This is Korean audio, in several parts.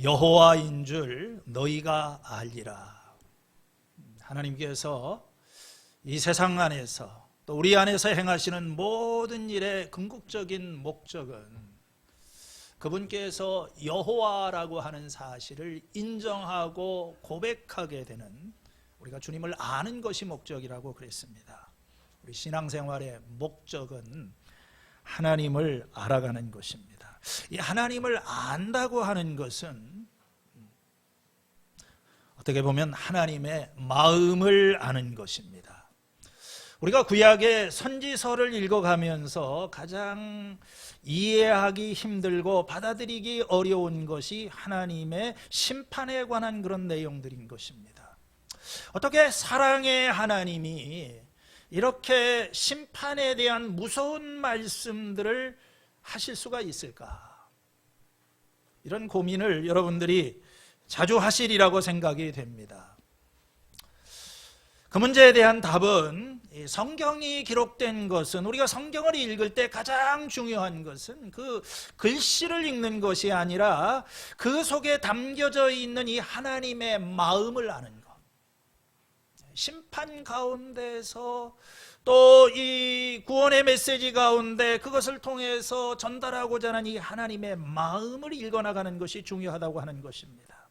여호와인 줄 너희가 알리라. 하나님께서 이 세상 안에서 또 우리 안에서 행하시는 모든 일의 궁극적인 목적은 그분께서 여호와라고 하는 사실을 인정하고 고백하게 되는, 우리가 주님을 아는 것이 목적이라고 그랬습니다. 우리 신앙생활의 목적은 하나님을 알아가는 것입니다. 이 하나님을 안다고 하는 것은 어떻게 보면 하나님의 마음을 아는 것입니다. 우리가 구약의 선지서를 읽어가면서 가장 이해하기 힘들고 받아들이기 어려운 것이 하나님의 심판에 관한 그런 내용들인 것입니다. 어떻게 사랑의 하나님이 이렇게 심판에 대한 무서운 말씀들을 하실 수가 있을까? 이런 고민을 여러분들이 자주 하시리라고 생각이 됩니다. 그 문제에 대한 답은, 성경이 기록된 것은, 우리가 성경을 읽을 때 가장 중요한 것은 그 글씨를 읽는 것이 아니라 그 속에 담겨져 있는 이 하나님의 마음을 아는 것. 심판 가운데서 또 이 구원의 메시지 가운데 그것을 통해서 전달하고자 하는 이 하나님의 마음을 읽어나가는 것이 중요하다고 하는 것입니다.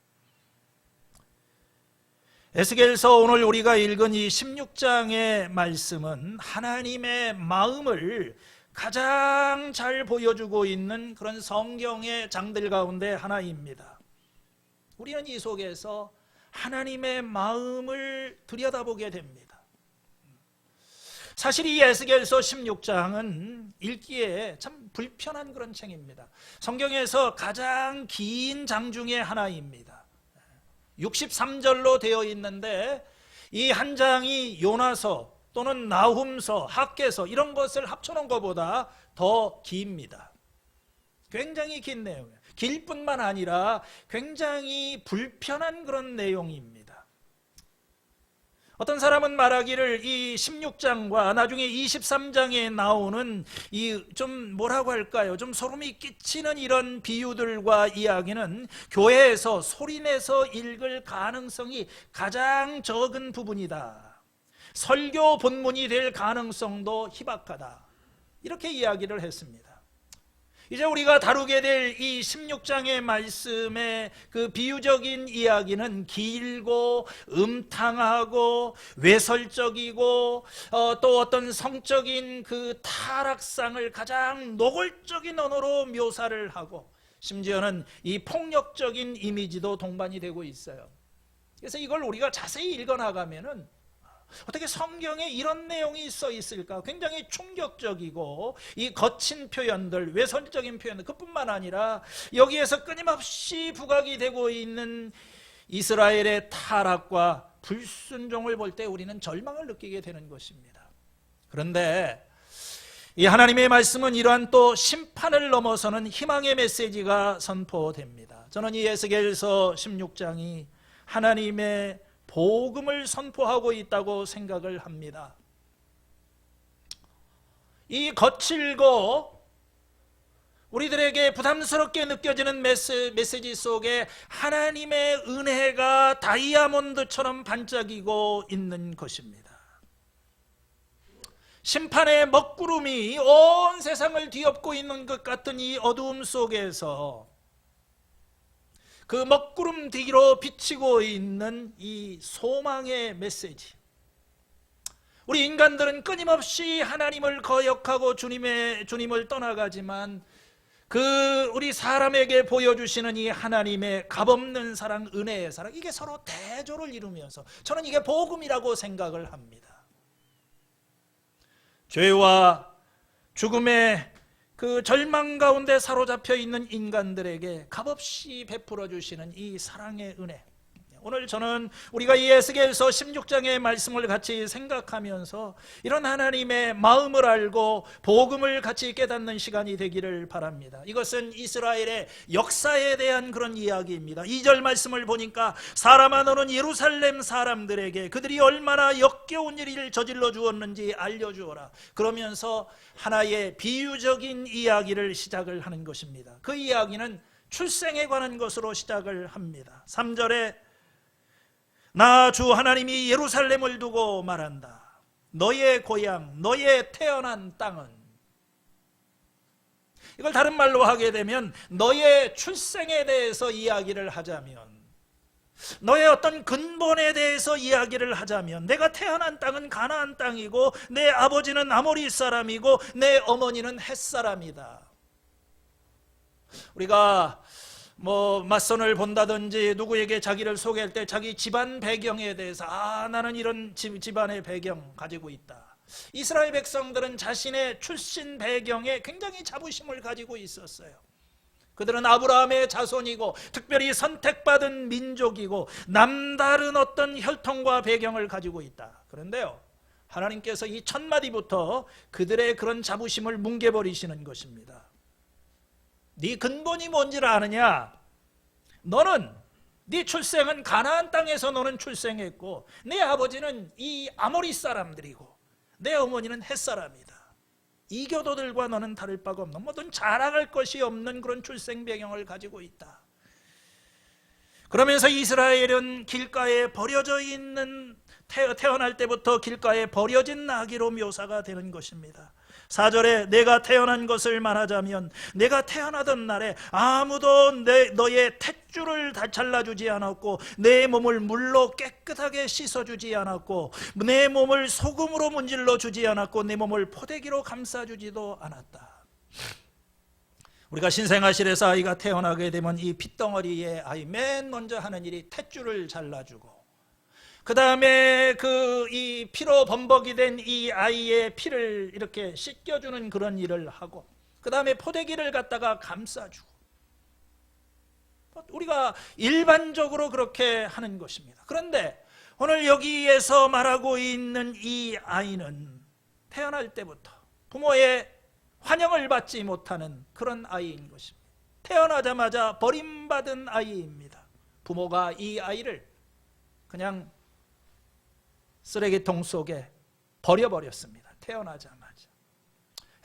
에스겔서 오늘 우리가 읽은 이 16장의 말씀은 하나님의 마음을 가장 잘 보여주고 있는 그런 성경의 장들 가운데 하나입니다. 우리는 이 속에서 하나님의 마음을 들여다보게 됩니다. 사실 이 에스겔서 16장은 읽기에 참 불편한 그런 책입니다. 성경에서 가장 긴 장 중에 하나입니다. 63절로 되어 있는데 이 한 장이 요나서 또는 나훔서, 학개서 이런 것을 합쳐놓은 것보다 더 깁니다. 굉장히 긴 내용이에요. 길 뿐만 아니라 굉장히 불편한 그런 내용입니다. 어떤 사람은 말하기를 이 16장과 나중에 23장에 나오는 이 좀 뭐라고 할까요? 좀 소름이 끼치는 이런 비유들과 이야기는 교회에서 소리내서 읽을 가능성이 가장 적은 부분이다. 설교 본문이 될 가능성도 희박하다. 이렇게 이야기를 했습니다. 이제 우리가 다루게 될 이 16장의 말씀의 그 비유적인 이야기는 길고 음탕하고 외설적이고 또 어떤 성적인 그 타락상을 가장 노골적인 언어로 묘사를 하고 심지어는 이 폭력적인 이미지도 동반이 되고 있어요. 그래서 이걸 우리가 자세히 읽어나가면은 어떻게 성경에 이런 내용이 써 있을까? 굉장히 충격적이고 이 거친 표현들, 외설적인 표현들, 그뿐만 아니라 여기에서 끊임없이 부각이 되고 있는 이스라엘의 타락과 불순종을 볼 때 우리는 절망을 느끼게 되는 것입니다. 그런데 이 하나님의 말씀은 이러한 또 심판을 넘어서는 희망의 메시지가 선포됩니다. 저는 이 에스겔서 16장이 하나님의 복음을 선포하고 있다고 생각을 합니다. 이 거칠고 우리들에게 부담스럽게 느껴지는 메시지 속에 하나님의 은혜가 다이아몬드처럼 반짝이고 있는 것입니다. 심판의 먹구름이 온 세상을 뒤엎고 있는 것 같은 이 어두움 속에서 그 먹구름 뒤로 비치고 있는 이 소망의 메시지. 우리 인간들은 끊임없이 하나님을 거역하고 주님을 떠나가지만 그 우리 사람에게 보여주시는 이 하나님의 값없는 사랑, 은혜의 사랑, 이게 서로 대조를 이루면서 저는 이게 복음이라고 생각을 합니다. 죄와 죽음의 그 절망 가운데 사로잡혀 있는 인간들에게 값없이 베풀어 주시는 이 사랑의 은혜. 오늘 저는 우리가 이 에스겔서 16장의 말씀을 같이 생각하면서 이런 하나님의 마음을 알고 복음을 같이 깨닫는 시간이 되기를 바랍니다. 이것은 이스라엘의 역사에 대한 그런 이야기입니다. 2절 말씀을 보니까 사람아 너는 예루살렘 사람들에게 그들이 얼마나 역겨운 일을 저질러 주었는지 알려주어라. 그러면서 하나의 비유적인 이야기를 시작을 하는 것입니다. 그 이야기는 출생에 관한 것으로 시작을 합니다. 3절에 나 주 하나님이 예루살렘을 두고 말한다. 너의 고향, 너의 태어난 땅은, 이걸 다른 말로 하게 되면 너의 출생에 대해서 이야기를 하자면, 너의 어떤 근본에 대해서 이야기를 하자면, 내가 태어난 땅은 가나안 땅이고 내 아버지는 아모리 사람이고 내 어머니는 헷 사람이다. 우리가 맞선을 본다든지 누구에게 자기를 소개할 때 자기 집안 배경에 대해서 나는 이런 집안의 배경 가지고 있다. 이스라엘 백성들은 자신의 출신 배경에 굉장히 자부심을 가지고 있었어요. 그들은 아브라함의 자손이고 특별히 선택받은 민족이고 남다른 어떤 혈통과 배경을 가지고 있다. 그런데요, 하나님께서 이 첫 마디부터 그들의 그런 자부심을 뭉개버리시는 것입니다. 네 근본이 뭔지를 아느냐? 너는, 네 출생은 가나안 땅에서 너는 출생했고 내 아버지는 이 아모리 사람들이고 내 어머니는 헷 사람이다. 이교도들과 너는 다를 바가 없는, 넌 자랑할 것이 없는 그런 출생 배경을 가지고 있다. 그러면서 이스라엘은 길가에 버려져 있는, 태어날 때부터 길가에 버려진 나귀로 묘사가 되는 것입니다. 4절에 내가 태어난 것을 말하자면, 내가 태어나던 날에 아무도 너의 탯줄을 다 잘라주지 않았고 내 몸을 물로 깨끗하게 씻어주지 않았고 내 몸을 소금으로 문질러 주지 않았고 내 몸을 포대기로 감싸주지도 않았다. 우리가 신생아실에서 아이가 태어나게 되면 이 핏덩어리의 아이 맨 먼저 하는 일이 탯줄을 잘라주고, 그 다음에 이 피로 범벅이 된 이 아이의 피를 이렇게 씻겨주는 그런 일을 하고, 그 다음에 포대기를 갖다가 감싸주고, 우리가 일반적으로 그렇게 하는 것입니다. 그런데 오늘 여기에서 말하고 있는 이 아이는 태어날 때부터 부모의 환영을 받지 못하는 그런 아이인 것입니다. 태어나자마자 버림받은 아이입니다. 부모가 이 아이를 그냥 쓰레기통 속에 버려버렸습니다. 태어나자마자.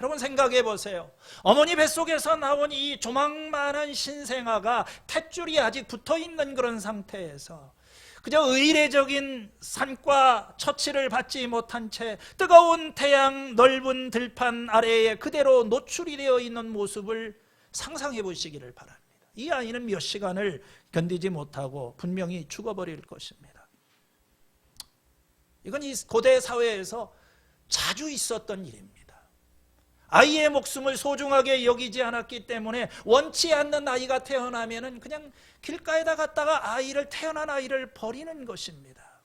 여러분 생각해 보세요. 어머니 뱃속에서 나온 이 조망만한 신생아가 탯줄이 아직 붙어있는 그런 상태에서 그저 의례적인 산과 처치를 받지 못한 채 뜨거운 태양 넓은 들판 아래에 그대로 노출이 되어 있는 모습을 상상해 보시기를 바랍니다. 이 아이는 몇 시간을 견디지 못하고 분명히 죽어버릴 것입니다. 이건 이 고대 사회에서 자주 있었던 일입니다. 아이의 목숨을 소중하게 여기지 않았기 때문에 원치 않는 아이가 태어나면은 그냥 길가에다 갔다가 태어난 아이를 버리는 것입니다.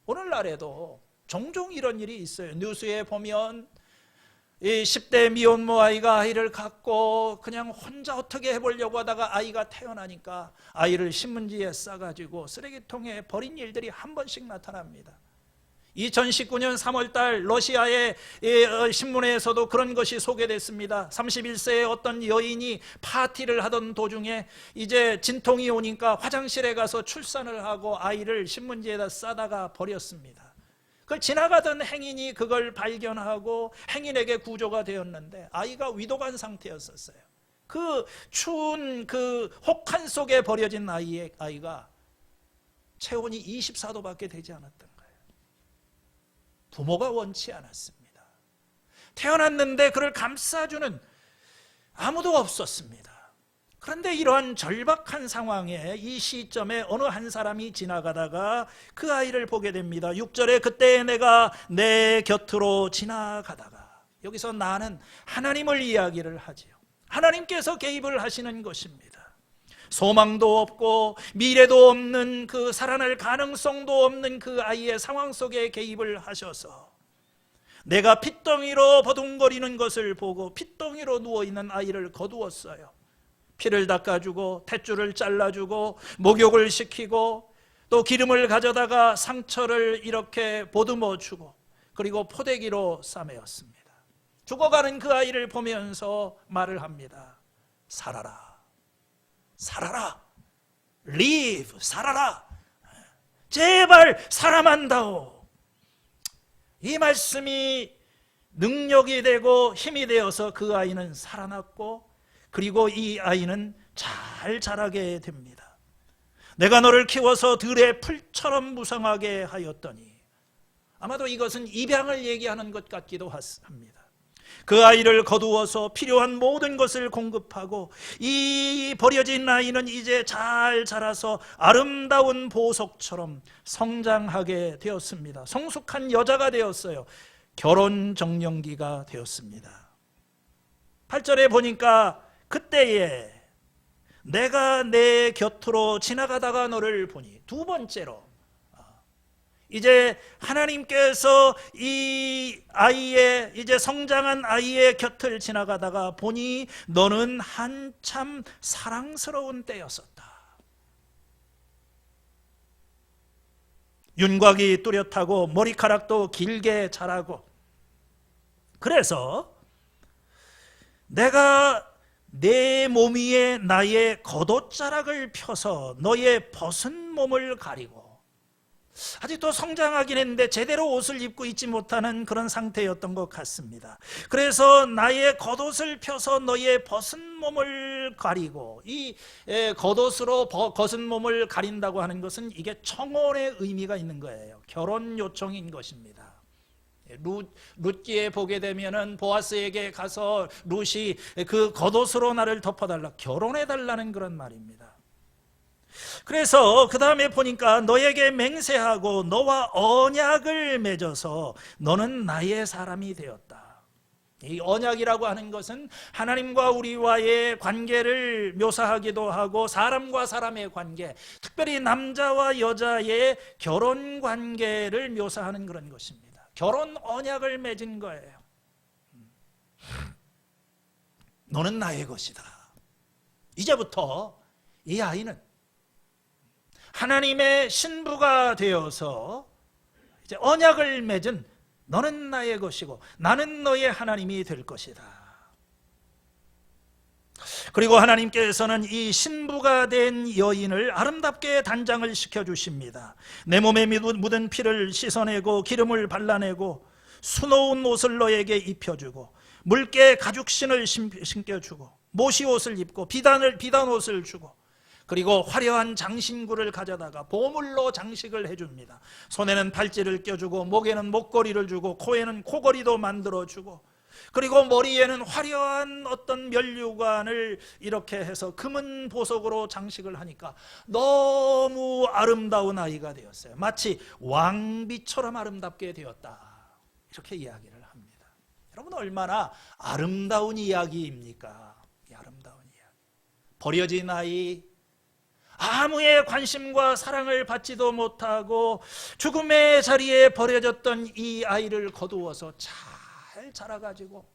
오늘날에도 종종 이런 일이 있어요. 뉴스에 보면 이 10대 미혼모 아이가 아이를 갖고 그냥 혼자 어떻게 해보려고 하다가 아이가 태어나니까 아이를 신문지에 싸가지고 쓰레기통에 버린 일들이 한 번씩 나타납니다. 2019년 3월달 러시아의 신문에서도 그런 것이 소개됐습니다. 31세의 어떤 여인이 파티를 하던 도중에 이제 진통이 오니까 화장실에 가서 출산을 하고 아이를 신문지에다 싸다가 버렸습니다. 그걸 지나가던 행인이 그걸 발견하고 행인에게 구조가 되었는데 아이가 위독한 상태였었어요. 그 추운 그 혹한 속에 버려진 아이가 체온이 24도밖에 되지 않았던 거예요. 부모가 원치 않았습니다. 태어났는데 그를 감싸주는 아무도 없었습니다. 그런데 이러한 절박한 상황에 이 시점에 어느 한 사람이 지나가다가 그 아이를 보게 됩니다. 6절에 그때 내가 내 곁으로 지나가다가, 여기서 나는 하나님을 이야기를 하지요. 하나님께서 개입을 하시는 것입니다. 소망도 없고 미래도 없는, 그 살아날 가능성도 없는 그 아이의 상황 속에 개입을 하셔서 내가 핏덩이로 버둥거리는 것을 보고 핏덩이로 누워있는 아이를 거두었어요. 피를 닦아주고 탯줄을 잘라주고 목욕을 시키고 또 기름을 가져다가 상처를 이렇게 보듬어주고 그리고 포대기로 싸매었습니다. 죽어가는 그 아이를 보면서 말을 합니다. 살아라, 살아라, live, 살아라, 제발 살아만다오. 이 말씀이 능력이 되고 힘이 되어서 그 아이는 살아났고, 그리고 이 아이는 잘 자라게 됩니다. 내가 너를 키워서 들의 풀처럼 무성하게 하였더니, 아마도 이것은 입양을 얘기하는 것 같기도 합니다. 그 아이를 거두어서 필요한 모든 것을 공급하고 이 버려진 아이는 이제 잘 자라서 아름다운 보석처럼 성장하게 되었습니다. 성숙한 여자가 되었어요. 결혼 정년기가 되었습니다. 8절에 보니까 그때에 내가 내 곁으로 지나가다가 너를 보니, 두 번째로 이제 하나님께서 이 아이의, 이제 성장한 아이의 곁을 지나가다가 보니 너는 한참 사랑스러운 때였었다. 윤곽이 뚜렷하고 머리카락도 길게 자라고, 그래서 내가 내 몸 위에 나의 겉옷자락을 펴서 너의 벗은 몸을 가리고, 아직도 성장하긴 했는데 제대로 옷을 입고 있지 못하는 그런 상태였던 것 같습니다. 그래서 나의 겉옷을 펴서 너의 벗은 몸을 가리고, 이 겉옷으로 벗은 몸을 가린다고 하는 것은 이게 청혼의 의미가 있는 거예요. 결혼 요청인 것입니다. 룻기에 보게 되면은 보아스에게 가서 룻이 그 겉옷으로 나를 덮어달라, 결혼해달라는 그런 말입니다. 그래서 그 다음에 보니까 너에게 맹세하고 너와 언약을 맺어서 너는 나의 사람이 되었다. 이 언약이라고 하는 것은 하나님과 우리와의 관계를 묘사하기도 하고 사람과 사람의 관계, 특별히 남자와 여자의 결혼 관계를 묘사하는 그런 것입니다. 결혼 언약을 맺은 거예요. 너는 나의 것이다. 이제부터 이 아이는 하나님의 신부가 되어서 이제 언약을 맺은, 너는 나의 것이고 나는 너의 하나님이 될 것이다. 그리고 하나님께서는 이 신부가 된 여인을 아름답게 단장을 시켜주십니다. 내 몸에 묻은 피를 씻어내고 기름을 발라내고 수놓은 옷을 너에게 입혀주고 묽게 가죽신을 신겨주고 모시옷을 입고 비단 옷을 주고, 그리고 화려한 장신구를 가져다가 보물로 장식을 해줍니다. 손에는 팔찌를 껴주고 목에는 목걸이를 주고 코에는 코걸이도 만들어주고, 그리고 머리에는 화려한 어떤 면류관을 이렇게 해서 금은 보석으로 장식을 하니까 너무 아름다운 아이가 되었어요. 마치 왕비처럼 아름답게 되었다, 이렇게 이야기를 합니다. 여러분, 얼마나 아름다운 이야기입니까? 이 아름다운 이야기. 버려진 아이, 아무의 관심과 사랑을 받지도 못하고 죽음의 자리에 버려졌던 이 아이를 거두어서 잘 자라가지고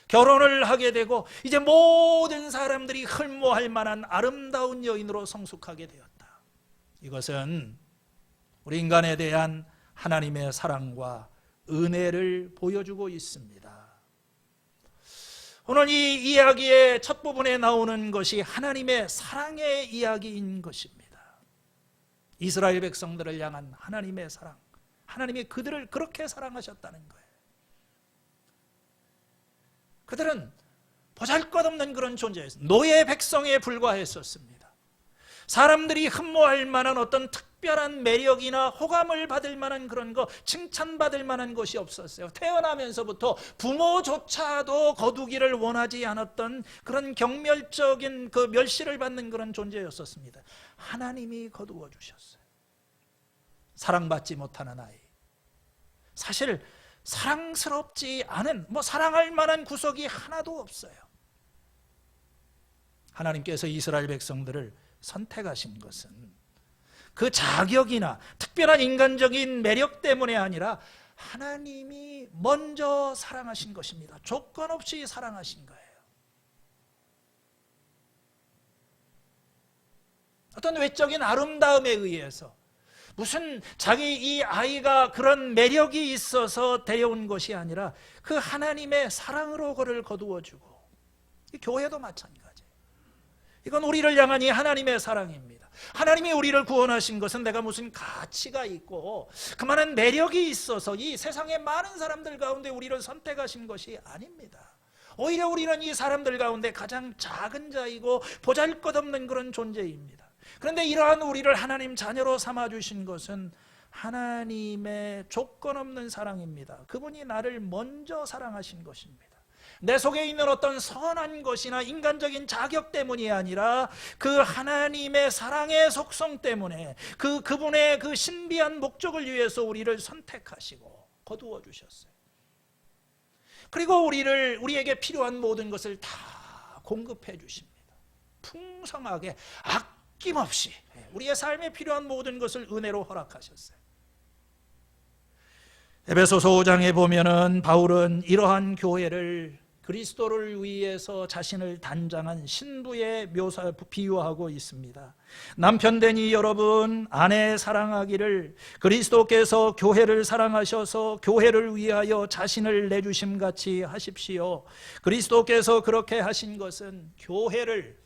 결혼을 하게 되고 이제 모든 사람들이 흠모할 만한 아름다운 여인으로 성숙하게 되었다. 이것은 우리 인간에 대한 하나님의 사랑과 은혜를 보여주고 있습니다. 오늘 이 이야기의 첫 부분에 나오는 것이 하나님의 사랑의 이야기인 것입니다. 이스라엘 백성들을 향한 하나님의 사랑, 하나님이 그들을 그렇게 사랑하셨다는 거예요. 그들은 보잘것없는 그런 존재였어요. 노예 백성에 불과했었습니다. 사람들이 흠모할 만한 어떤 특별한 매력이나 호감을 받을 만한 그런 거, 칭찬받을 만한 것이 없었어요. 태어나면서부터 부모조차도 거두기를 원하지 않았던 그런 경멸적인 그 멸시를 받는 그런 존재였었습니다. 하나님이 거두어 주셨어요. 사랑받지 못하는 아이, 사실 사랑스럽지 않은, 사랑할 만한 구석이 하나도 없어요. 하나님께서 이스라엘 백성들을 선택하신 것은 그 자격이나 특별한 인간적인 매력 때문에 아니라 하나님이 먼저 사랑하신 것입니다. 조건 없이 사랑하신 거예요. 어떤 외적인 아름다움에 의해서, 무슨 자기 이 아이가 그런 매력이 있어서 데려온 것이 아니라 그 하나님의 사랑으로 그를 거두어주고, 이 교회도 마찬가지예요. 이건 우리를 향한 이 하나님의 사랑입니다. 하나님이 우리를 구원하신 것은 내가 무슨 가치가 있고 그만한 매력이 있어서 이 세상의 많은 사람들 가운데 우리를 선택하신 것이 아닙니다. 오히려 우리는 이 사람들 가운데 가장 작은 자이고 보잘것없는 그런 존재입니다. 그런데 이러한 우리를 하나님 자녀로 삼아주신 것은 하나님의 조건 없는 사랑입니다. 그분이 나를 먼저 사랑하신 것입니다. 내 속에 있는 어떤 선한 것이나 인간적인 자격 때문이 아니라 그 하나님의 사랑의 속성 때문에 그분의 그 신비한 목적을 위해서 우리를 선택하시고 거두어 주셨어요. 그리고 우리에게 필요한 모든 것을 다 공급해 주십니다. 풍성하게 아낌없이 우리의 삶에 필요한 모든 것을 은혜로 허락하셨어요. 에베소서 5장에 보면은 바울은 이러한 교회를 그리스도를 위해서 자신을 단장한 신부의 비유하고 있습니다. 남편되니 여러분 아내 사랑하기를 그리스도께서 교회를 사랑하셔서 교회를 위하여 자신을 내주심같이 하십시오. 그리스도께서 그렇게 하신 것은 교회를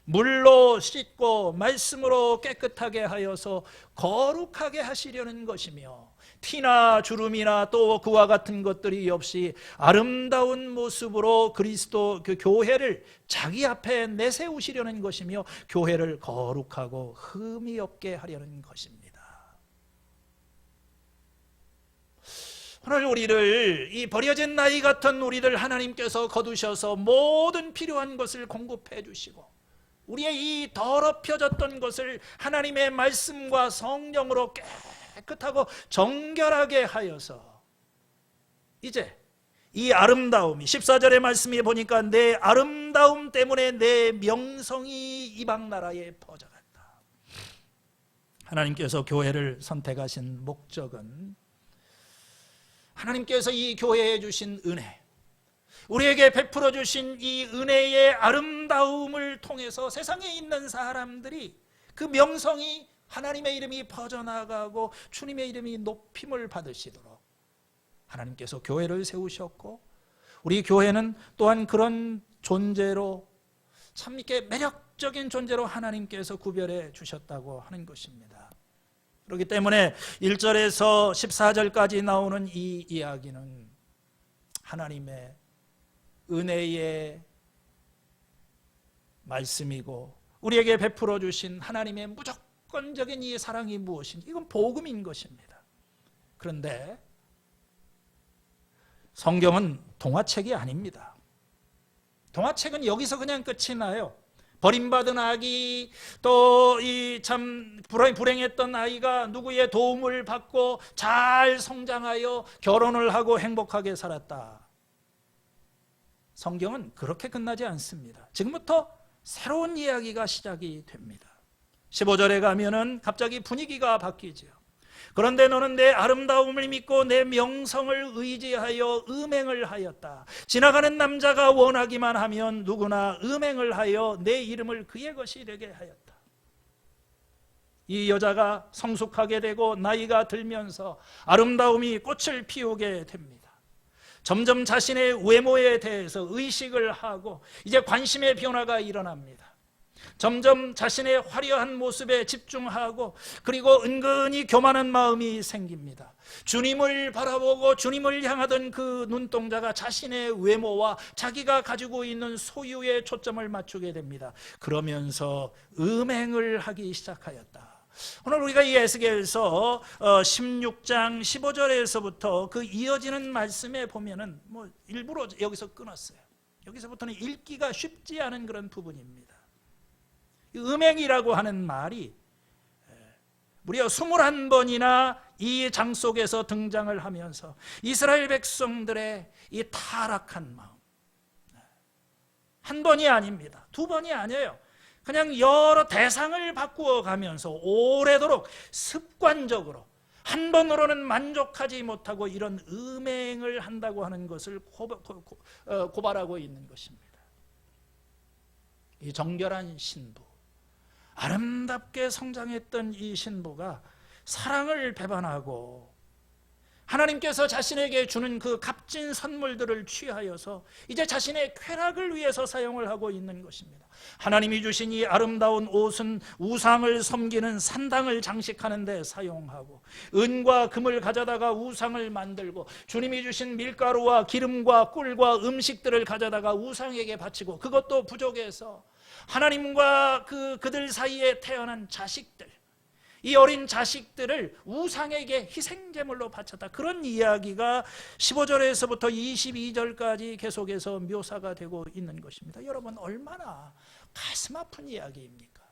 물로 씻고 말씀으로 깨끗하게 하여서 거룩하게 하시려는 것이며 티나 주름이나 또 그와 같은 것들이 없이 아름다운 모습으로 그리스도 그 교회를 자기 앞에 내세우시려는 것이며 교회를 거룩하고 흠이 없게 하려는 것입니다. 오늘 우리를 이 버려진 나이 같은 우리를 하나님께서 거두셔서 모든 필요한 것을 공급해 주시고 우리의 이 더럽혀졌던 것을 하나님의 말씀과 성령으로 깨끗하고 정결하게 하여서 이제 이 아름다움이 14절의 말씀에 보니까 내 아름다움 때문에 내 명성이 이방 나라에 퍼져갔다. 하나님께서 교회를 선택하신 목적은 하나님께서 이 교회에 주신 은혜, 우리에게 베풀어 주신 이 은혜의 아름다움을 통해서 세상에 있는 사람들이 그 명성이 하나님의 이름이 퍼져나가고 주님의 이름이 높임을 받으시도록 하나님께서 교회를 세우셨고 우리 교회는 또한 그런 존재로 참 이렇게 매력적인 존재로 하나님께서 구별해 주셨다고 하는 것입니다. 그렇기 때문에 1절에서 14절까지 나오는 이 이야기는 하나님의 은혜의 말씀이고 우리에게 베풀어 주신 하나님의 무조건적인 이 사랑이 무엇인지 이건 복음인 것입니다. 그런데 성경은 동화책이 아닙니다. 동화책은 여기서 그냥 끝이 나요. 버림받은 아기 또 이 참 불행했던 아이가 누구의 도움을 받고 잘 성장하여 결혼을 하고 행복하게 살았다. 성경은 그렇게 끝나지 않습니다. 지금부터 새로운 이야기가 시작이 됩니다. 15절에 가면은 갑자기 분위기가 바뀌죠. 그런데 너는 내 아름다움을 믿고 내 명성을 의지하여 음행을 하였다. 지나가는 남자가 원하기만 하면 누구나 음행을 하여 내 이름을 그의 것이 되게 하였다. 이 여자가 성숙하게 되고 나이가 들면서 아름다움이 꽃을 피우게 됩니다. 점점 자신의 외모에 대해서 의식을 하고 이제 관심의 변화가 일어납니다. 점점 자신의 화려한 모습에 집중하고 그리고 은근히 교만한 마음이 생깁니다. 주님을 바라보고 주님을 향하던 그 눈동자가 자신의 외모와 자기가 가지고 있는 소유에 초점을 맞추게 됩니다. 그러면서 음행을 하기 시작하였다. 오늘 우리가 이 에스겔서 16장 15절에서부터 그 이어지는 말씀에 보면은 일부러 여기서 끊었어요. 여기서부터는 읽기가 쉽지 않은 그런 부분입니다. 음행이라고 하는 말이 무려 21번이나 이 장 속에서 등장을 하면서 이스라엘 백성들의 이 타락한 마음, 한 번이 아닙니다. 두 번이 아니에요. 그냥 여러 대상을 바꾸어 가면서 오래도록 습관적으로 한 번으로는 만족하지 못하고 이런 음행을 한다고 하는 것을 고발하고 있는 것입니다. 이 정결한 신부, 아름답게 성장했던 이 신부가 사랑을 배반하고 하나님께서 자신에게 주는 그 값진 선물들을 취하여서 이제 자신의 쾌락을 위해서 사용을 하고 있는 것입니다. 하나님이 주신 이 아름다운 옷은 우상을 섬기는 산당을 장식하는 데 사용하고, 은과 금을 가져다가 우상을 만들고, 주님이 주신 밀가루와 기름과 꿀과 음식들을 가져다가 우상에게 바치고, 그것도 부족해서 하나님과 그들 사이에 태어난 자식들, 이 어린 자식들을 우상에게 희생제물로 바쳤다. 그런 이야기가 15절에서부터 22절까지 계속해서 묘사가 되고 있는 것입니다. 여러분, 얼마나 가슴 아픈 이야기입니까?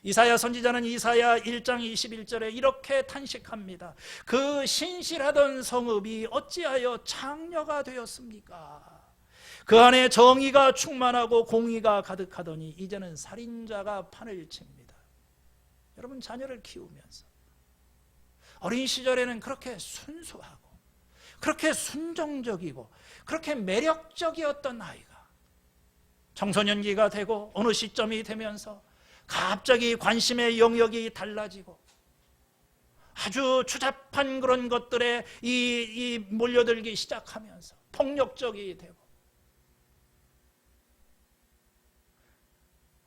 이사야 선지자는 이사야 1장 21절에 이렇게 탄식합니다. 그 신실하던 성읍이 어찌하여 창녀가 되었습니까? 그 안에 정의가 충만하고 공의가 가득하더니 이제는 살인자가 판을 칩니다. 여러분, 자녀를 키우면서 어린 시절에는 그렇게 순수하고 그렇게 순종적이고 그렇게 매력적이었던 아이가 청소년기가 되고 어느 시점이 되면서 갑자기 관심의 영역이 달라지고 아주 추잡한 그런 것들에 몰려들기 시작하면서 폭력적이 되고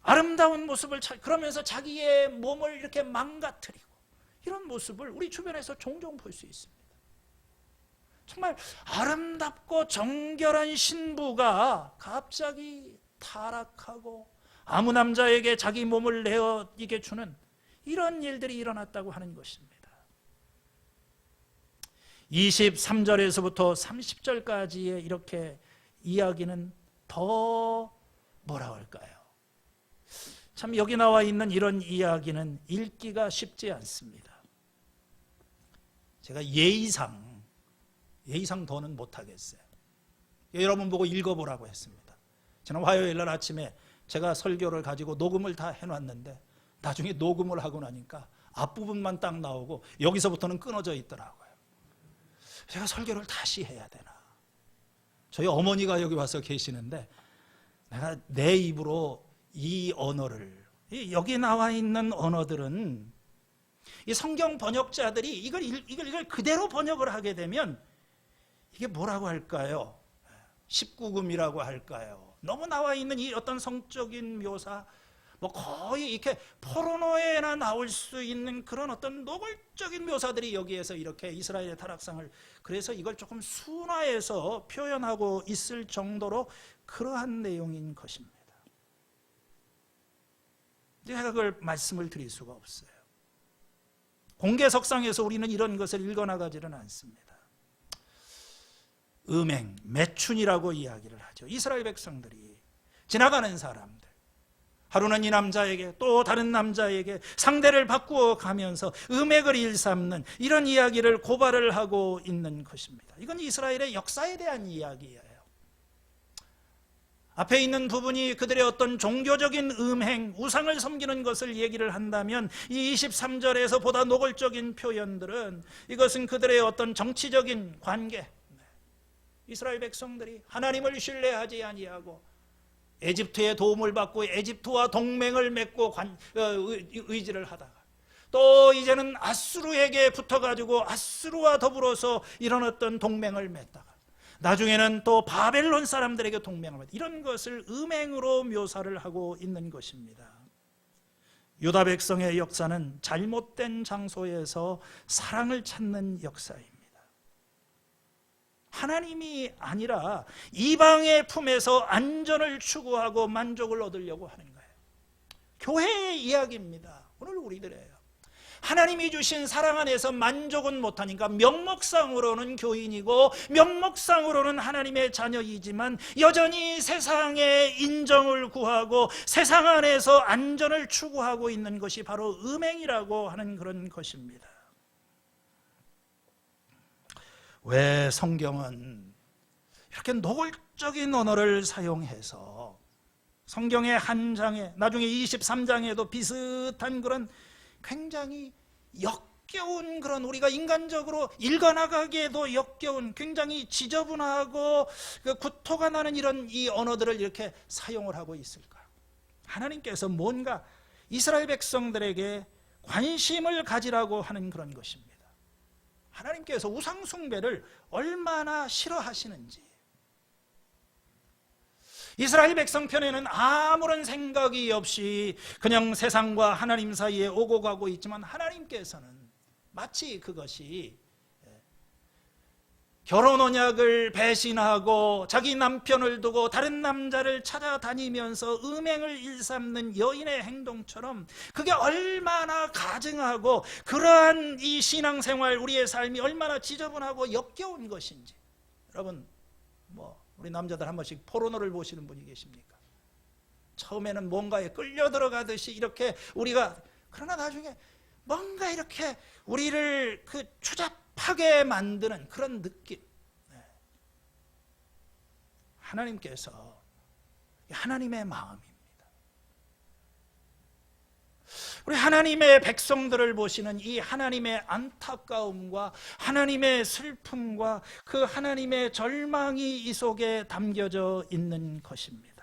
아름다운 모습을 그러면서 자기의 몸을 이렇게 망가뜨리고, 이런 모습을 우리 주변에서 종종 볼 수 있습니다. 정말 아름답고 정결한 신부가 갑자기 타락하고 아무 남자에게 자기 몸을 내어이게 주는 이런 일들이 일어났다고 하는 것입니다. 23절에서부터 30절까지의 이렇게 이야기는 더 뭐라 할까요? 참, 여기 나와 있는 이런 이야기는 읽기가 쉽지 않습니다. 제가 예의상 더는 못하겠어요. 여러분 보고 읽어보라고 했습니다. 지난 화요일 날 아침에 제가 설교를 가지고 녹음을 다 해놨는데 나중에 녹음을 하고 나니까 앞부분만 딱 나오고 여기서부터는 끊어져 있더라고요. 제가 설교를 다시 해야 되나? 저희 어머니가 여기 와서 계시는데 내가 내 입으로 이 언어를, 여기 나와 있는 언어들은 이 성경 번역자들이 이걸 그대로 번역을 하게 되면 이게 뭐라고 할까요? 19금이라고 할까요? 너무 나와 있는 이 어떤 성적인 묘사, 뭐 거의 이렇게 포르노에나 나올 수 있는 그런 어떤 노골적인 묘사들이 여기에서 이렇게 이스라엘의 타락상을, 그래서 이걸 조금 순화해서 표현하고 있을 정도로 그러한 내용인 것입니다. 제가 그걸 말씀을 드릴 수가 없어요. 공개석상에서 우리는 이런 것을 읽어나가지는 않습니다. 음행, 매춘이라고 이야기를 하죠. 이스라엘 백성들이, 지나가는 사람들, 하루는 이 남자에게 또 다른 남자에게 상대를 바꾸어 가면서 음행을 일삼는 이런 이야기를 고발을 하고 있는 것입니다. 이건 이스라엘의 역사에 대한 이야기예요. 앞에 있는 부분이 그들의 어떤 종교적인 음행, 우상을 섬기는 것을 얘기를 한다면, 이 23절에서 보다 노골적인 표현들은 이것은 그들의 어떤 정치적인 관계, 이스라엘 백성들이 하나님을 신뢰하지 아니하고 에집트의 도움을 받고 에집트와 동맹을 맺고 의지를 하다가 또 이제는 아수르에게 붙어가지고 아수르와 더불어서 이런 어떤 동맹을 맺다가 나중에는 또 바벨론 사람들에게 동맹을 맺다, 이런 것을 음행으로 묘사를 하고 있는 것입니다. 유다 백성의 역사는 잘못된 장소에서 사랑을 찾는 역사입니다. 하나님이 아니라 이방의 품에서 안전을 추구하고 만족을 얻으려고 하는 거예요. 교회의 이야기입니다. 오늘 우리들이에요. 하나님이 주신 사랑 안에서 만족은 못하니까 명목상으로는 교인이고 명목상으로는 하나님의 자녀이지만 여전히 세상의 인정을 구하고 세상 안에서 안전을 추구하고 있는 것이 바로 음행이라고 하는 그런 것입니다. 왜 성경은 이렇게 노골적인 언어를 사용해서 성경의 한 장에, 나중에 23장에도 비슷한 그런 굉장히 역겨운 그런, 우리가 인간적으로 읽어나가기에도 역겨운, 굉장히 지저분하고 구토가 나는 이런 이 언어들을 이렇게 사용을 하고 있을까? 하나님께서 뭔가 이스라엘 백성들에게 관심을 가지라고 하는 그런 것입니다. 하나님께서 우상 숭배를 얼마나 싫어하시는지. 이스라엘 백성 편에는 아무런 생각이 없이 그냥 세상과 하나님 사이에 오고 가고 있지만, 하나님께서는 마치 그것이 결혼 언약을 배신하고 자기 남편을 두고 다른 남자를 찾아다니면서 음행을 일삼는 여인의 행동처럼, 그게 얼마나 가증하고 그러한 이 신앙생활, 우리의 삶이 얼마나 지저분하고 역겨운 것인지. 여러분, 우리 남자들 한 번씩 포르노를 보시는 분이 계십니까? 처음에는 뭔가에 끌려 들어가듯이 이렇게 우리가, 그러나 나중에 뭔가 이렇게 우리를 추잡하게 만드는 그런 느낌. 하나님께서, 하나님의 마음입니다. 우리 하나님의 백성들을 보시는 이 하나님의 안타까움과 하나님의 슬픔과 그 하나님의 절망이 이 속에 담겨져 있는 것입니다.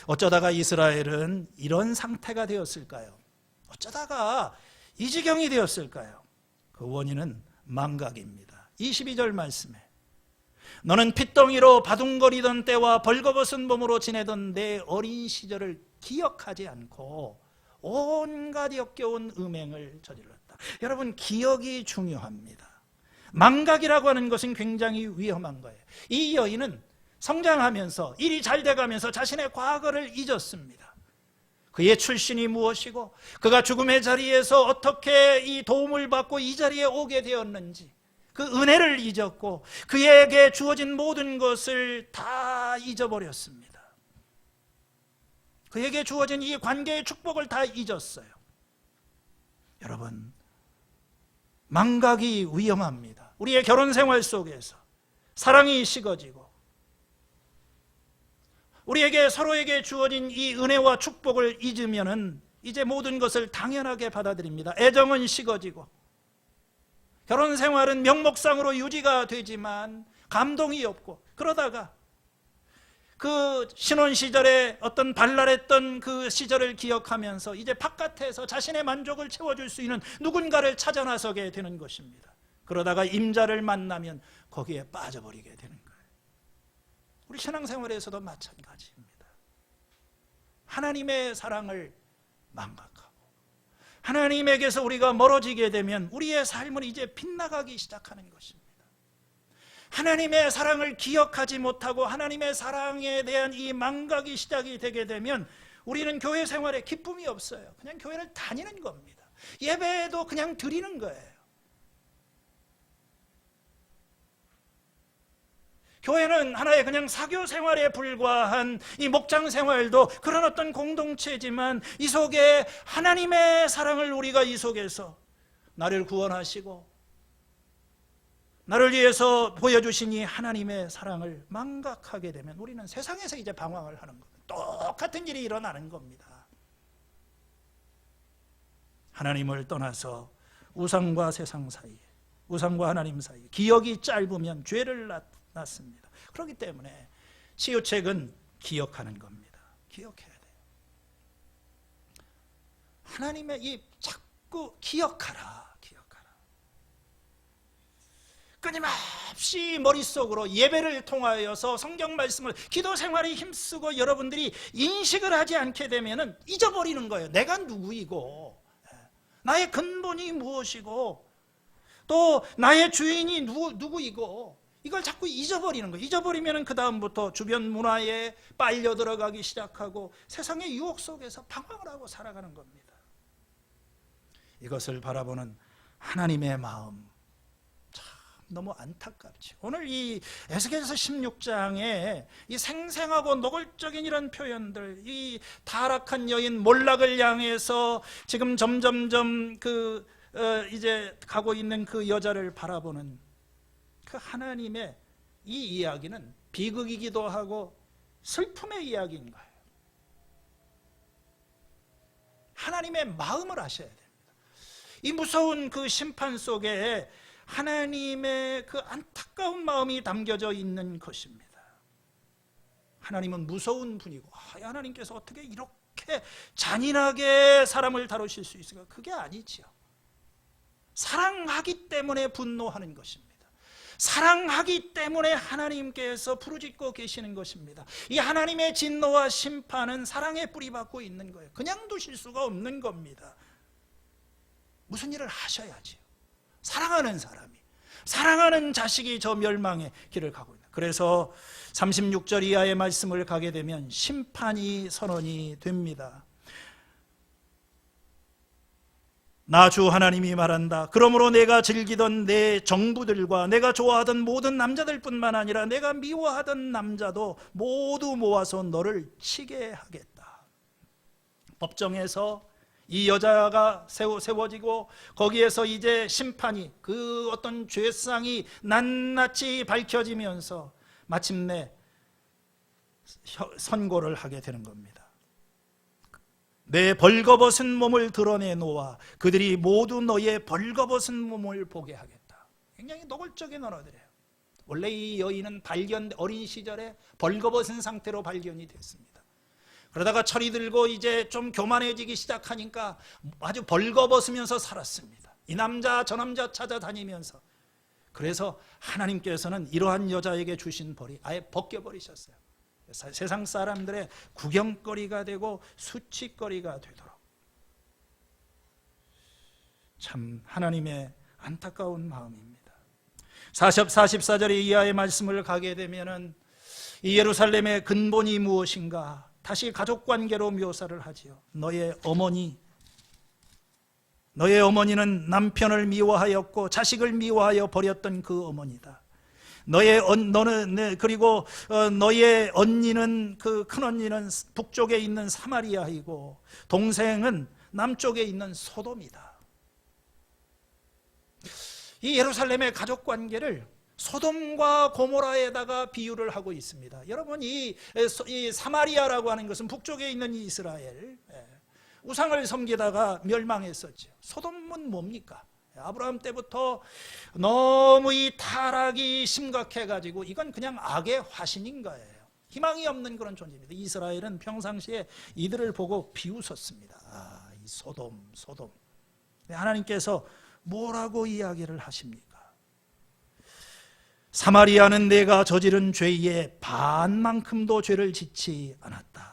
어쩌다가 이스라엘은 이런 상태가 되었을까요? 어쩌다가 이 지경이 되었을까요? 그 원인은 망각입니다. 22절 말씀에, 너는 핏덩이로 바둥거리던 때와 벌거벗은 몸으로 지내던 내 어린 시절을 기억하지 않고 온갖 역겨운 음행을 저질렀다. 여러분, 기억이 중요합니다. 망각이라고 하는 것은 굉장히 위험한 거예요. 이 여인은 성장하면서 일이 잘 돼가면서 자신의 과거를 잊었습니다. 그의 출신이 무엇이고 그가 죽음의 자리에서 어떻게 이 도움을 받고 이 자리에 오게 되었는지, 그 은혜를 잊었고 그에게 주어진 모든 것을 다 잊어버렸습니다. 그에게 주어진 이 관계의 축복을 다 잊었어요. 여러분, 망각이 위험합니다. 우리의 결혼 생활 속에서 사랑이 식어지고 우리에게 서로에게 주어진 이 은혜와 축복을 잊으면은 이제 모든 것을 당연하게 받아들입니다. 애정은 식어지고 결혼 생활은 명목상으로 유지가 되지만 감동이 없고, 그러다가 그 신혼 시절에 어떤 발랄했던 그 시절을 기억하면서 이제 바깥에서 자신의 만족을 채워줄 수 있는 누군가를 찾아 나서게 되는 것입니다. 그러다가 임자를 만나면 거기에 빠져버리게 되는 거예요. 우리 신앙생활에서도 마찬가지입니다. 하나님의 사랑을 망각하고 하나님에게서 우리가 멀어지게 되면 우리의 삶은 이제 빗나가기 시작하는 것입니다. 하나님의 사랑을 기억하지 못하고 하나님의 사랑에 대한 이 망각이 시작이 되게 되면 우리는 교회 생활에 기쁨이 없어요. 그냥 교회를 다니는 겁니다. 예배도 그냥 드리는 거예요. 교회는 하나의 그냥 사교 생활에 불과한 이 목장 생활도 그런 어떤 공동체지만, 이 속에 하나님의 사랑을 우리가 이 속에서 나를 구원하시고 나를 위해서 보여주신 이 하나님의 사랑을 망각하게 되면 우리는 세상에서 이제 방황을 하는 겁니다. 똑같은 일이 일어나는 겁니다. 하나님을 떠나서 우상과 세상 사이에, 우상과 하나님 사이에 기억이 짧으면 죄를 낳습니다. 그렇기 때문에 치유책은 기억하는 겁니다. 기억해야 돼요. 하나님의 이 자꾸 기억하라. 끊임없이 머릿속으로 예배를 통하여서 성경 말씀을, 기도 생활에 힘쓰고 여러분들이 인식을 하지 않게 되면 잊어버리는 거예요. 내가 누구이고 나의 근본이 무엇이고 또 나의 주인이 누구이고, 이걸 자꾸 잊어버리는 거예요. 잊어버리면 그 다음부터 주변 문화에 빨려 들어가기 시작하고 세상의 유혹 속에서 방황을 하고 살아가는 겁니다. 이것을 바라보는 하나님의 마음, 너무 안타깝죠. 오늘 이 에스겔서 16장에 이 생생하고 노골적인 이런 표현들, 이 타락한 여인 몰락을 향해서 지금 점점점 이제 가고 있는 그 여자를 바라보는 그 하나님의 이 이야기는 비극이기도 하고 슬픔의 이야기인 거예요. 하나님의 마음을 아셔야 됩니다. 이 무서운 그 심판 속에 하나님의 그 안타까운 마음이 담겨져 있는 것입니다. 하나님은 무서운 분이고, 하나님께서 어떻게 이렇게 그렇게 잔인하게 사람을 다루실 수 있을까? 그게 아니지요. 사랑하기 때문에 분노하는 것입니다. 사랑하기 때문에 하나님께서 부르짖고 계시는 것입니다. 이 하나님의 진노와 심판은 사랑에 뿌리박고 있는 거예요. 그냥 두실 수가 없는 겁니다. 무슨 일을 하셔야지요. 사랑하는 사람이, 사랑하는 자식이 저 멸망의 길을 가고 있다. 그래서 36절 이하의 말씀을 가게 되면 심판이 선언이 됩니다. 나 주 하나님이 말한다. 그러므로 내가 즐기던 내 정부들과 내가 좋아하던 모든 남자들뿐만 아니라 내가 미워하던 남자도 모두 모아서 너를 치게 하겠다. 법정에서 이 여자가 세워지고 거기에서 이제 심판이, 그 어떤 죄상이 낱낱이 밝혀지면서 마침내 선고를 하게 되는 겁니다. 내 벌거벗은 몸을 드러내놓아 그들이 모두 너의 벌거벗은 몸을 보게 하겠다. 굉장히 노골적인 언어들이에요. 원래 이 여인은 어린 시절에 벌거벗은 상태로 발견이 됐습니다. 그러다가 철이 들고 이제 좀 교만해지기 시작하니까 아주 벌거벗으면서 살았습니다. 이 남자 저 남자 찾아다니면서. 그래서 하나님께서는 이러한 여자에게 주신 벌이 아예 벗겨버리셨어요. 세상 사람들의 구경거리가 되고 수치거리가 되도록. 참 하나님의 안타까운 마음입니다. 44절 이하의 말씀을 가게 되면은 이 예루살렘의 근본이 무엇인가 다시 가족관계로 묘사를 하지요. 너의 어머니는 남편을 미워하였고 자식을 미워하여 버렸던 그 어머니다. 그리고 너의 언니는, 그 큰언니는 북쪽에 있는 사마리아이고 동생은 남쪽에 있는 소돔이다. 이 예루살렘의 가족관계를 소돔과 고모라에다가 비유를 하고 있습니다. 여러분, 이 사마리아라고 하는 것은 북쪽에 있는 이스라엘, 우상을 섬기다가 멸망했었죠. 소돔은 뭡니까? 아브라함 때부터 너무 이 타락이 심각해가지고 이건 그냥 악의 화신인 거예요. 희망이 없는 그런 존재입니다. 이스라엘은 평상시에 이들을 보고 비웃었습니다. 이 소돔. 하나님께서 뭐라고 이야기를 하십니까? 사마리아는 내가 저지른 죄의 반만큼도 죄를 짓지 않았다.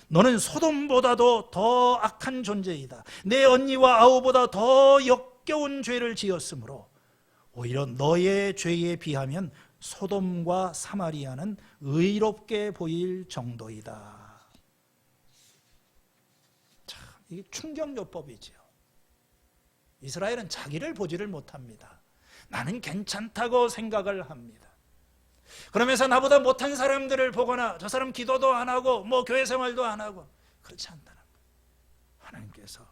너는 소돔보다도 더 악한 존재이다. 내 언니와 아우보다 더 역겨운 죄를 지었으므로 오히려 너의 죄에 비하면 소돔과 사마리아는 의롭게 보일 정도이다. 참, 이게 충격요법이지요. 이스라엘은 자기를 보지를 못합니다. 나는 괜찮다고 생각을 합니다. 그러면서 나보다 못한 사람들을 보거나 저 사람 기도도 안 하고 뭐 교회 생활도 안 하고 그렇지 않다는 거예요. 하나님께서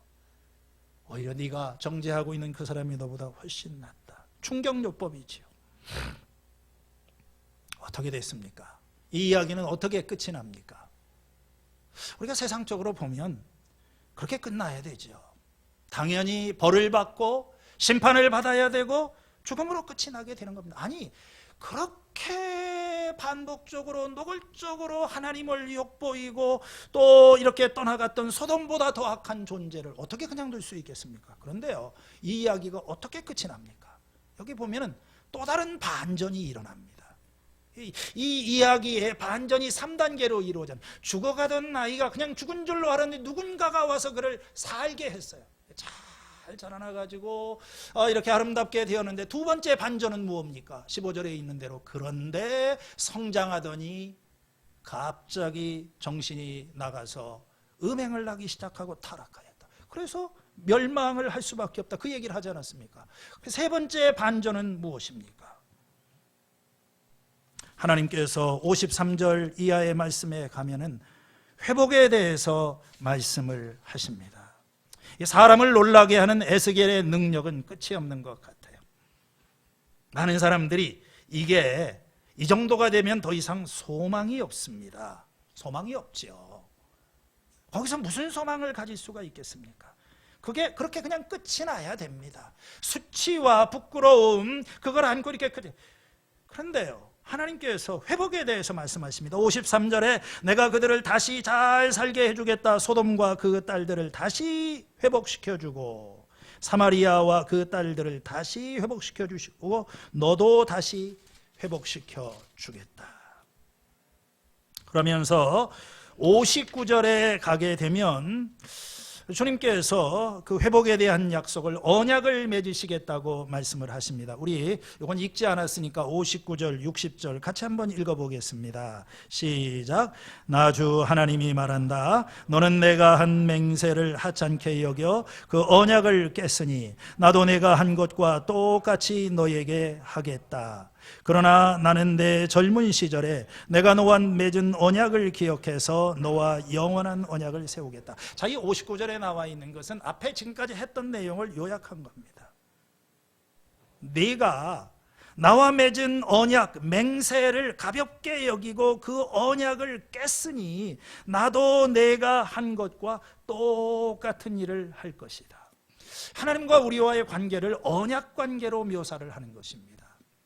오히려 네가 정죄하고 있는 그 사람이 너보다 훨씬 낫다. 충격요법이지요. 어떻게 됐습니까? 이 이야기는 어떻게 끝이 납니까? 우리가 세상적으로 보면 그렇게 끝나야 되죠. 당연히 벌을 받고 심판을 받아야 되고 죽음으로 끝이 나게 되는 겁니다. 아니, 그렇게 반복적으로 노골적으로 하나님을 욕보이고 또 이렇게 떠나갔던 소돔보다 더 악한 존재를 어떻게 그냥 둘 수 있겠습니까? 그런데요, 이 이야기가 어떻게 끝이 납니까? 여기 보면은 또 다른 반전이 일어납니다. 이 이야기의 반전이 3단계로 이루어져. 죽어가던 아이가 그냥 죽은 줄로 알았는데 누군가가 와서 그를 살게 했어요. 잘 자라나가지고 이렇게 아름답게 되었는데, 두 번째 반전은 무엇입니까? 15절에 있는 대로 그런데 성장하더니 갑자기 정신이 나가서 음행을 하기 시작하고 타락하였다. 그래서 멸망을 할 수밖에 없다. 그 얘기를 하지 않았습니까? 세 번째 반전은 무엇입니까? 하나님께서 53절 이하의 말씀에 가면은 회복에 대해서 말씀을 하십니다. 사람을 놀라게 하는 에스겔의 능력은 끝이 없는 것 같아요. 많은 사람들이 이게 이 정도가 되면 더 이상 소망이 없습니다. 소망이 없죠. 거기서 무슨 소망을 가질 수가 있겠습니까? 그게 그렇게 그냥 끝이 나야 됩니다. 수치와 부끄러움, 그걸 안고 이렇게 그런데요, 하나님께서 회복에 대해서 말씀하십니다. 53절에 내가 그들을 다시 잘 살게 해주겠다. 소돔과 그 딸들을 다시 회복시켜주고 사마리아와 그 딸들을 다시 회복시켜 주시고 너도 다시 회복시켜 주겠다. 그러면서 59절에 가게 되면 주님께서 그 회복에 대한 약속을 언약을 맺으시겠다고 말씀을 하십니다. 우리 이건 읽지 않았으니까 59절 60절 같이 한번 읽어보겠습니다. 시작. 나 주 하나님이 말한다. 너는 내가 한 맹세를 하찮게 여겨 그 언약을 깼으니 나도 내가 한 것과 똑같이 너에게 하겠다. 그러나 나는 내 젊은 시절에 내가 너와 맺은 언약을 기억해서 너와 영원한 언약을 세우겠다. 자, 이 59절에 나와 있는 것은 앞에 지금까지 했던 내용을 요약한 겁니다. 네가 나와 맺은 언약, 맹세를 가볍게 여기고 그 언약을 깼으니 나도 내가 한 것과 똑같은 일을 할 것이다. 하나님과 우리와의 관계를 언약 관계로 묘사를 하는 것입니다.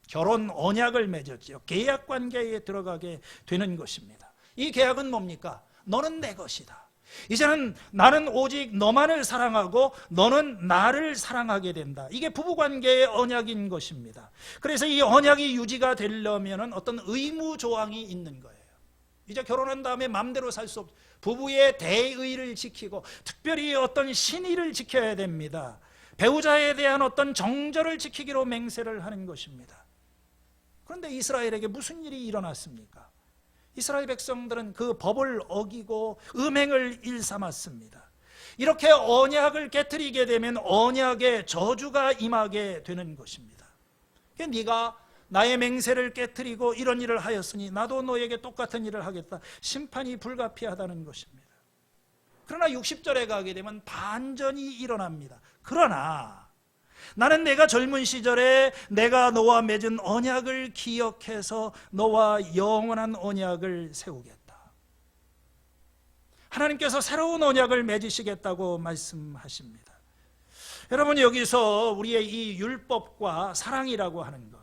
결혼 언약을 맺었죠. 계약 관계에 들어가게 되는 것입니다. 이 계약은 뭡니까? 너는 내 것이다. 이제는 나는 오직 너만을 사랑하고 너는 나를 사랑하게 된다. 이게 부부관계의 언약인 것입니다. 그래서 이 언약이 유지가 되려면 어떤 의무 조항이 있는 거예요. 이제 결혼한 다음에 마음대로 살 수 없. 부부의 대의를 지키고 특별히 어떤 신의를 지켜야 됩니다. 배우자에 대한 어떤 정절을 지키기로 맹세를 하는 것입니다. 그런데 이스라엘에게 무슨 일이 일어났습니까? 이스라엘 백성들은 그 법을 어기고 음행을 일삼았습니다. 이렇게 언약을 깨트리게 되면 언약의 저주가 임하게 되는 것입니다. 네가 나의 맹세를 깨트리고 이런 일을 하였으니 나도 너에게 똑같은 일을 하겠다. 심판이 불가피하다는 것입니다. 그러나 60절에 가게 되면 반전이 일어납니다. 그러나 나는 내가 젊은 시절에 내가 너와 맺은 언약을 기억해서 너와 영원한 언약을 세우겠다. 하나님께서 새로운 언약을 맺으시겠다고 말씀하십니다. 여러분, 여기서 우리의 이 율법과 사랑이라고 하는 것,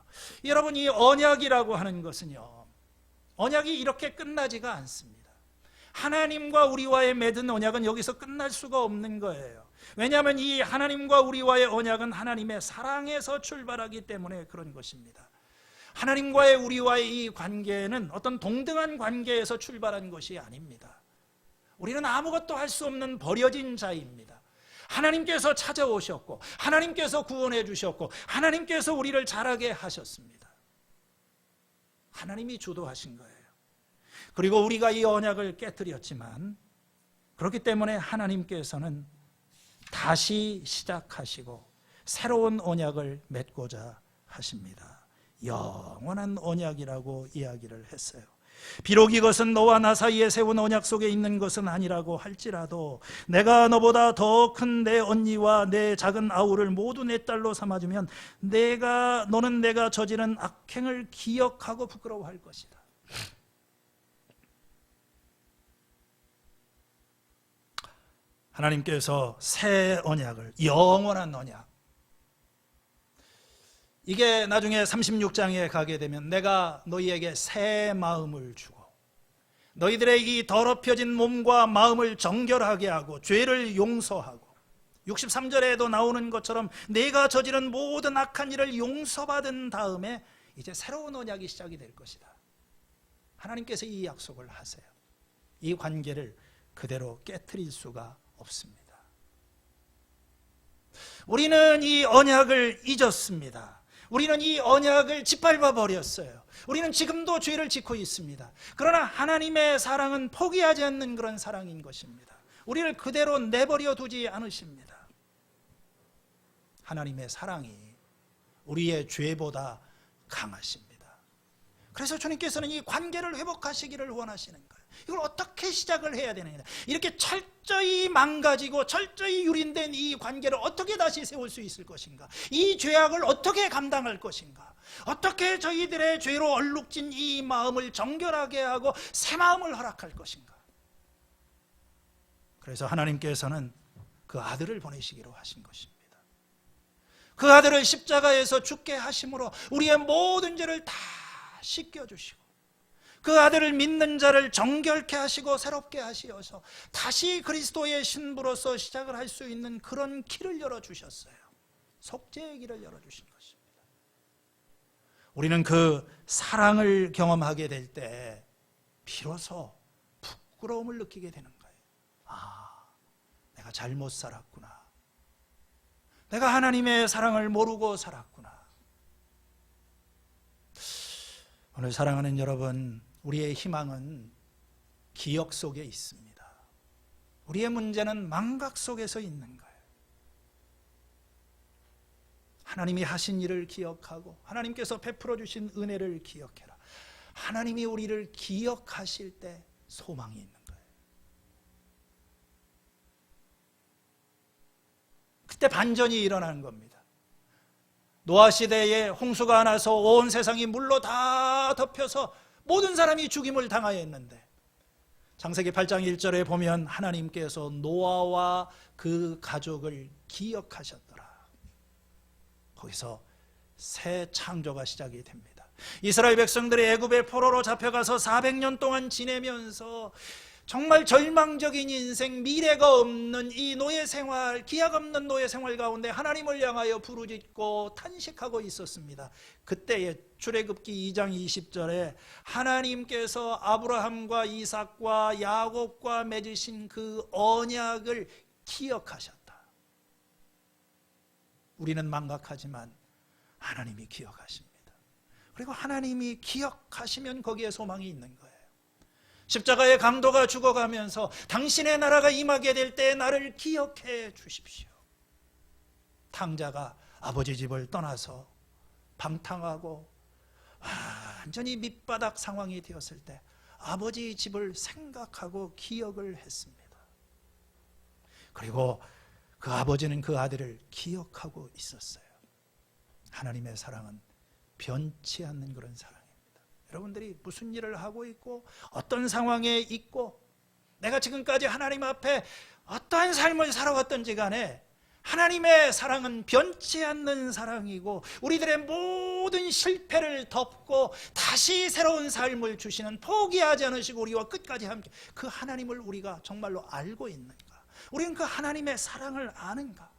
여러분, 이 언약이라고 하는 것은요, 언약이 이렇게 끝나지가 않습니다. 하나님과 우리와의 맺은 언약은 여기서 끝날 수가 없는 거예요. 왜냐하면 이 하나님과 우리와의 언약은 하나님의 사랑에서 출발하기 때문에 그런 것입니다. 하나님과의 우리와의 이 관계는 어떤 동등한 관계에서 출발한 것이 아닙니다. 우리는 아무것도 할 수 없는 버려진 자입니다. 하나님께서 찾아오셨고 하나님께서 구원해 주셨고 하나님께서 우리를 자라게 하셨습니다. 하나님이 주도하신 거예요. 그리고 우리가 이 언약을 깨뜨렸지만 그렇기 때문에 하나님께서는 다시 시작하시고 새로운 언약을 맺고자 하십니다. 영원한 언약이라고 이야기를 했어요. 비록 이것은 너와 나 사이에 세운 언약 속에 있는 것은 아니라고 할지라도 내가 너보다 더 큰 내 언니와 내 작은 아우를 모두 내 딸로 삼아주면 너는 내가 저지른 악행을 기억하고 부끄러워할 것이다. 하나님께서 새 언약을, 영원한 언약, 이게 나중에 36장에 가게 되면 내가 너희에게 새 마음을 주고 너희들의 이 더럽혀진 몸과 마음을 정결하게 하고 죄를 용서하고 63절에도 나오는 것처럼 내가 저지른 모든 악한 일을 용서받은 다음에 이제 새로운 언약이 시작이 될 것이다. 하나님께서 이 약속을 하세요. 이 관계를 그대로 깨트릴 수가 없습니다. 우리는 이 언약을 잊었습니다. 우리는 이 언약을 짓밟아 버렸어요. 우리는 지금도 죄를 짓고 있습니다. 그러나 하나님의 사랑은 포기하지 않는 그런 사랑인 것입니다. 우리를 그대로 내버려 두지 않으십니다. 하나님의 사랑이 우리의 죄보다 강하십니다. 그래서 주님께서는 이 관계를 회복하시기를 원하시는 거예요. 이걸 어떻게 시작을 해야 되느냐, 이렇게 철저히 망가지고 철저히 유린된 이 관계를 어떻게 다시 세울 수 있을 것인가, 이 죄악을 어떻게 감당할 것인가, 어떻게 저희들의 죄로 얼룩진 이 마음을 정결하게 하고 새 마음을 허락할 것인가. 그래서 하나님께서는 그 아들을 보내시기로 하신 것입니다. 그 아들을 십자가에서 죽게 하심으로 우리의 모든 죄를 다 씻겨주시고 그 아들을 믿는 자를 정결케 하시고 새롭게 하시어서 다시 그리스도의 신부로서 시작을 할 수 있는 그런 길을 열어주셨어요. 속죄의 길을 열어주신 것입니다. 우리는 그 사랑을 경험하게 될 때 비로소 부끄러움을 느끼게 되는 거예요. 아, 내가 잘못 살았구나. 내가 하나님의 사랑을 모르고 살았구나. 오늘 사랑하는 여러분, 우리의 희망은 기억 속에 있습니다. 우리의 문제는 망각 속에서 있는 거예요. 하나님이 하신 일을 기억하고 하나님께서 베풀어 주신 은혜를 기억해라. 하나님이 우리를 기억하실 때 소망이 있는 거예요. 그때 반전이 일어나는 겁니다. 노아 시대에 홍수가 나서 온 세상이 물로 다 덮여서 모든 사람이 죽임을 당하였는데 창세기 8장 1절에 보면 하나님께서 노아와 그 가족을 기억하셨더라. 거기서 새 창조가 시작이 됩니다. 이스라엘 백성들이 애굽의 포로로 잡혀가서 400년 동안 지내면서 정말 절망적인 인생, 미래가 없는 이 노예 생활, 기약 없는 노예 생활 가운데 하나님을 향하여 부르짖고 탄식하고 있었습니다. 그때에 출애굽기 2장 20절에 하나님께서 아브라함과 이삭과 야곱과 맺으신 그 언약을 기억하셨다. 우리는 망각하지만 하나님이 기억하십니다. 그리고 하나님이 기억하시면 거기에 소망이 있는 거예요. 십자가의 강도가 죽어가면서 당신의 나라가 임하게 될 때 나를 기억해 주십시오. 탕자가 아버지 집을 떠나서 방탕하고 완전히 밑바닥 상황이 되었을 때 아버지 집을 생각하고 기억을 했습니다. 그리고 그 아버지는 그 아들을 기억하고 있었어요. 하나님의 사랑은 변치 않는 그런 사랑입니다. 여러분들이 무슨 일을 하고 있고 어떤 상황에 있고 내가 지금까지 하나님 앞에 어떠한 삶을 살아왔던지 간에 하나님의 사랑은 변치 않는 사랑이고 우리들의 모든 실패를 덮고 다시 새로운 삶을 주시는, 포기하지 않으시고 우리와 끝까지 함께 그 하나님을 우리가 정말로 알고 있는가? 우리는 그 하나님의 사랑을 아는가?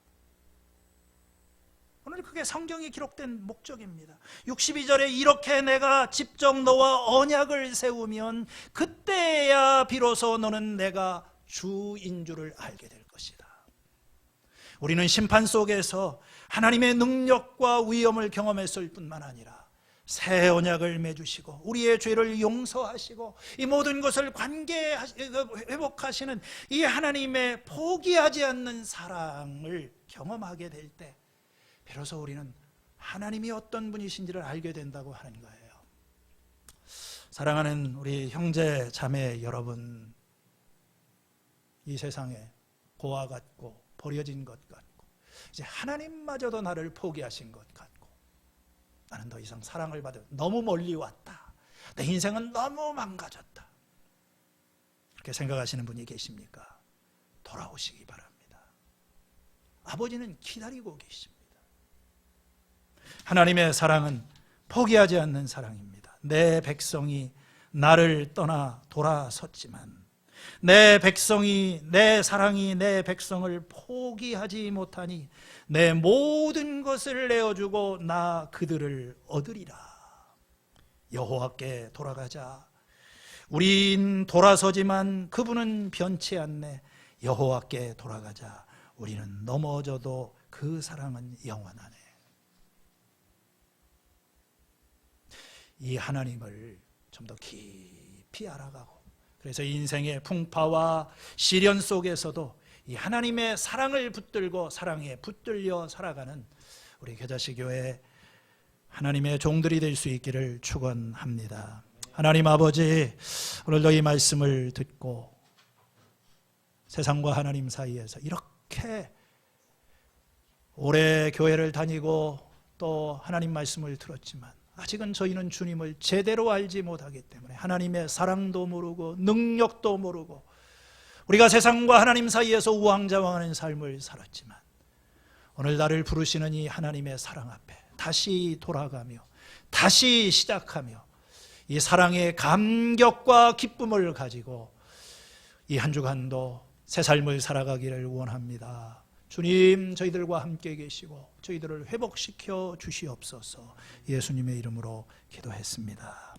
오늘 그게 성경에 기록된 목적입니다. 62절에 이렇게 내가 직접 너와 언약을 세우면 그때야 비로소 너는 내가 주인 줄을 알게 될 것이다. 우리는 심판 속에서 하나님의 능력과 위엄을 경험했을 뿐만 아니라 새 언약을 맺으시고 우리의 죄를 용서하시고 이 모든 것을 회복하시는 이 하나님의 포기하지 않는 사랑을 경험하게 될 때 비로소 우리는 하나님이 어떤 분이신지를 알게 된다고 하는 거예요. 사랑하는 우리 형제 자매 여러분, 이 세상에 고아 같고 버려진 것 같고 이제 하나님마저도 나를 포기하신 것 같고 나는 더 이상 사랑을 받을 너무 멀리 왔다, 내 인생은 너무 망가졌다, 그렇게 생각하시는 분이 계십니까? 돌아오시기 바랍니다. 아버지는 기다리고 계십니다. 하나님의 사랑은 포기하지 않는 사랑입니다. 내 백성이 나를 떠나 돌아섰지만 내 백성이, 내 사랑이 내 백성을 포기하지 못하니 내 모든 것을 내어주고 나 그들을 얻으리라. 여호와께 돌아가자. 우린 돌아서지만 그분은 변치 않네. 여호와께 돌아가자. 우리는 넘어져도 그 사랑은 영원하네. 이 하나님을 좀 더 깊이 알아가고, 그래서 인생의 풍파와 시련 속에서도 이 하나님의 사랑을 붙들고 사랑에 붙들려 살아가는 우리 겨자씨교회 하나님의 종들이 될 수 있기를 축원합니다. 하나님 아버지, 오늘도 이 말씀을 듣고 세상과 하나님 사이에서 이렇게 오래 교회를 다니고 또 하나님 말씀을 들었지만 아직은 저희는 주님을 제대로 알지 못하기 때문에 하나님의 사랑도 모르고 능력도 모르고 우리가 세상과 하나님 사이에서 우왕좌왕하는 삶을 살았지만 오늘 나를 부르시는 이 하나님의 사랑 앞에 다시 돌아가며 다시 시작하며 이 사랑의 감격과 기쁨을 가지고 이 한 주간도 새 삶을 살아가기를 원합니다. 주님, 저희들과 함께 계시고 저희들을 회복시켜 주시옵소서. 예수님의 이름으로 기도했습니다.